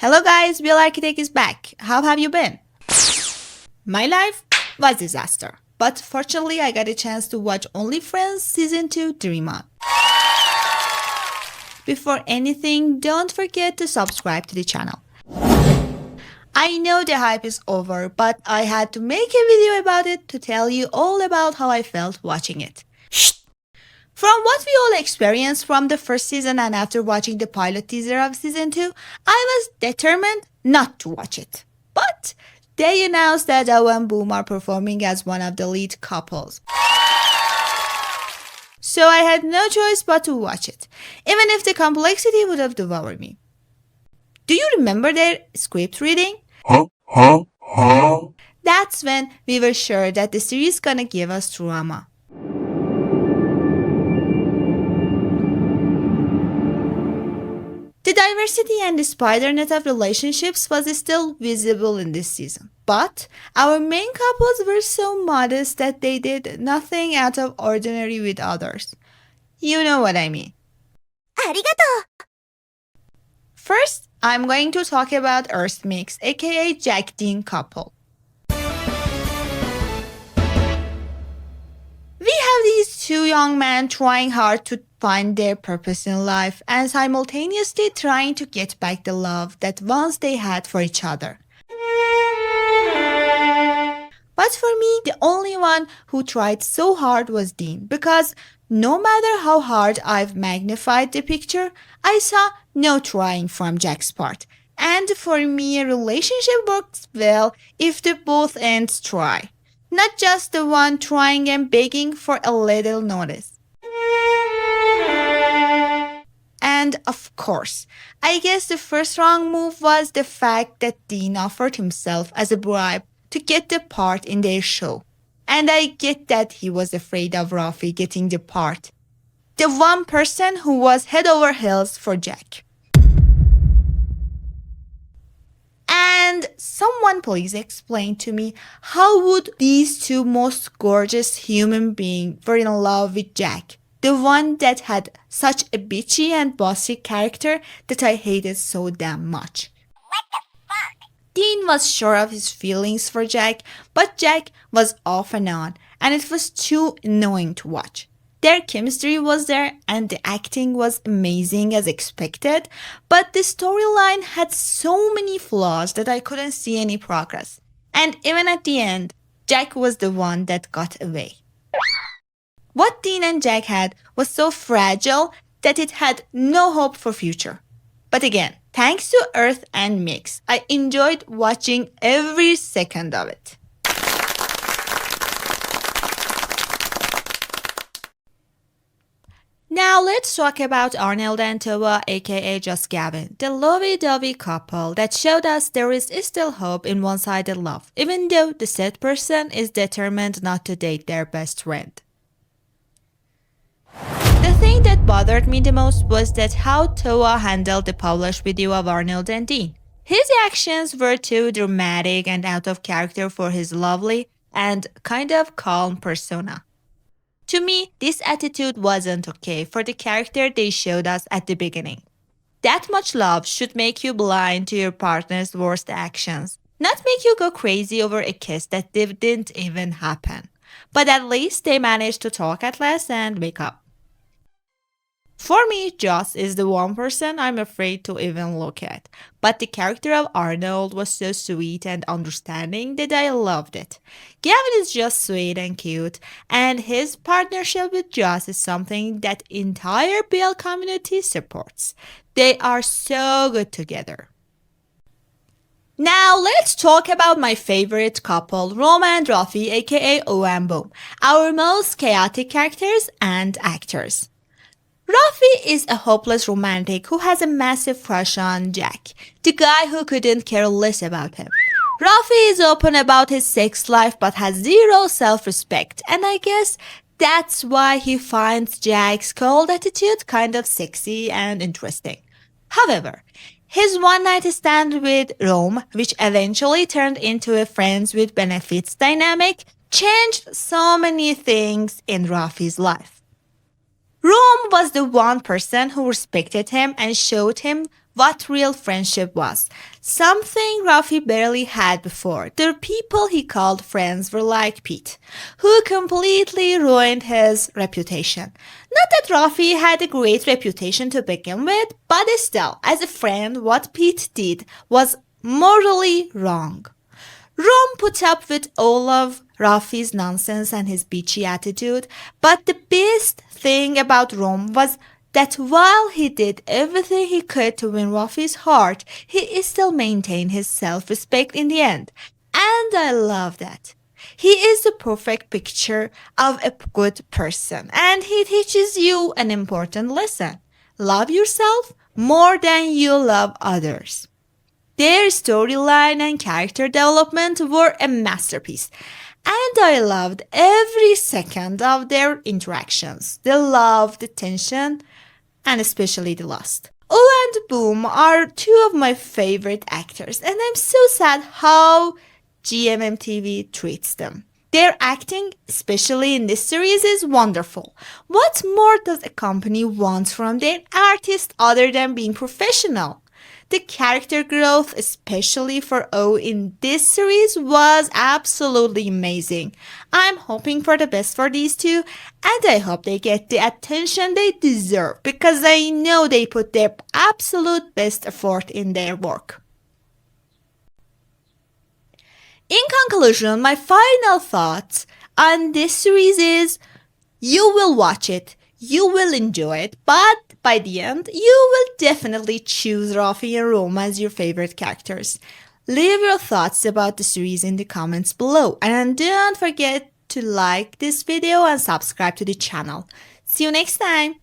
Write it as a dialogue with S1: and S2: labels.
S1: Hello guys, Bill Architect is back. How have you been? My life was disaster, but fortunately I got a chance to watch Only Friends Season 2 3 months. Before anything, don't forget to subscribe to the channel. I know the hype is over, but I had to make a video about it to tell you all about how I felt watching it. From what we all experienced from the first season and after watching the pilot teaser of season 2, I was determined not to watch it. But they announced that Auo and Boom are performing as one of the lead couples. So I had no choice but to watch it, even if the complexity would have devoured me. Do you remember their script reading? That's when we were sure that the series gonna give us drama. The diversity and the spider net of relationships was still visible in this season, but our main couples were so modest that they did nothing out of ordinary with others. You know what I mean.
S2: ありがとう。
S1: First, I'm going to talk about Earth Mix, aka Jack Dean couple. We have these two young men trying hard to find their purpose in life and simultaneously trying to get back the love that once they had for each other. But for me, the only one who tried so hard was Dean, because no matter how hard I've magnified the picture, I saw no trying from Jack's part. And for me, a relationship works well if the both ends try, not just the one trying and begging for a little notice. And of course, I guess the first wrong move was the fact that Dean offered himself as a bribe to get the part in their show. And I get that he was afraid of Raffy getting the part. The one person who was head over heels for Jack. And someone please explain to me how would these two most gorgeous human beings were in love with Jack, the one that had such a bitchy and bossy character that I hated so damn much. Dean was sure of his feelings for Jack, but Jack was off and on, and it was too annoying to watch. Their chemistry was there, and the acting was amazing as expected, but the storyline had so many flaws that I couldn't see any progress. And even at the end, Jack was the one that got away. What Dean and Jack had was so fragile that it had no hope for future. But again, thanks to Earth and Mix, I enjoyed watching every second of it. Now let's talk about Arnold and Toa, aka just Gawin, the lovey-dovey couple that showed us there is still hope in one-sided love, even though the said person is determined not to date their best friend. The thing that bothered me the most was that how Toa handled the published video of Arnold and Dean. His actions were too dramatic and out of character for his lovely and kind of calm persona. To me, this attitude wasn't okay for the character they showed us at the beginning. That much love should make you blind to your partner's worst actions, not make you go crazy over a kiss that didn't even happen. But at least they managed to talk at last and make up. For me, Joss is the one person I'm afraid to even look at, but the character of Arnold was so sweet and understanding that I loved it. Gawin is just sweet and cute, and his partnership with Joss is something that entire BL community supports. They are so good together. Now let's talk about my favorite couple, Rome and Raffy, aka Auo and Boom, our most chaotic characters and actors. Raffy is a hopeless romantic who has a massive crush on Jack, the guy who couldn't care less about him. Raffy is open about his sex life but has zero self-respect, and I guess that's why he finds Jack's cold attitude kind of sexy and interesting. However, his one-night stand with Rome, which eventually turned into a friends with benefits dynamic, changed so many things in Raffy's life. Rome was the one person who respected him and showed him what real friendship was. Something Rafi barely had before. The people he called friends were like Pete, who completely ruined his reputation. Not that Rafi had a great reputation to begin with, but still, as a friend, what Pete did was morally wrong. Rome put up with all of Rafi's nonsense and his bitchy attitude, but the best thing about Rome was that while he did everything he could to win Rafi's heart, he still maintained his self-respect in the end. And I love that. He is the perfect picture of a good person, and he teaches you an important lesson. Love yourself more than you love others. Their storyline and character development were a masterpiece, and I loved every second of their interactions. The love, the tension, and especially the lust. Oh and Boom are two of my favorite actors, and I'm so sad how GMMTV treats them. Their acting, especially in this series, is wonderful. What more does a company want from their artists other than being professional? The character growth, especially for O in this series, was absolutely amazing. I'm hoping for the best for these two, and I hope they get the attention they deserve because I know they put their absolute best effort in their work. In conclusion, my final thoughts on this series is you will watch it, you will enjoy it, but by the end, you will definitely choose Rafi and Rome as your favorite characters. Leave your thoughts about the series in the comments below, and don't forget to like this video and subscribe to the channel. See you next time!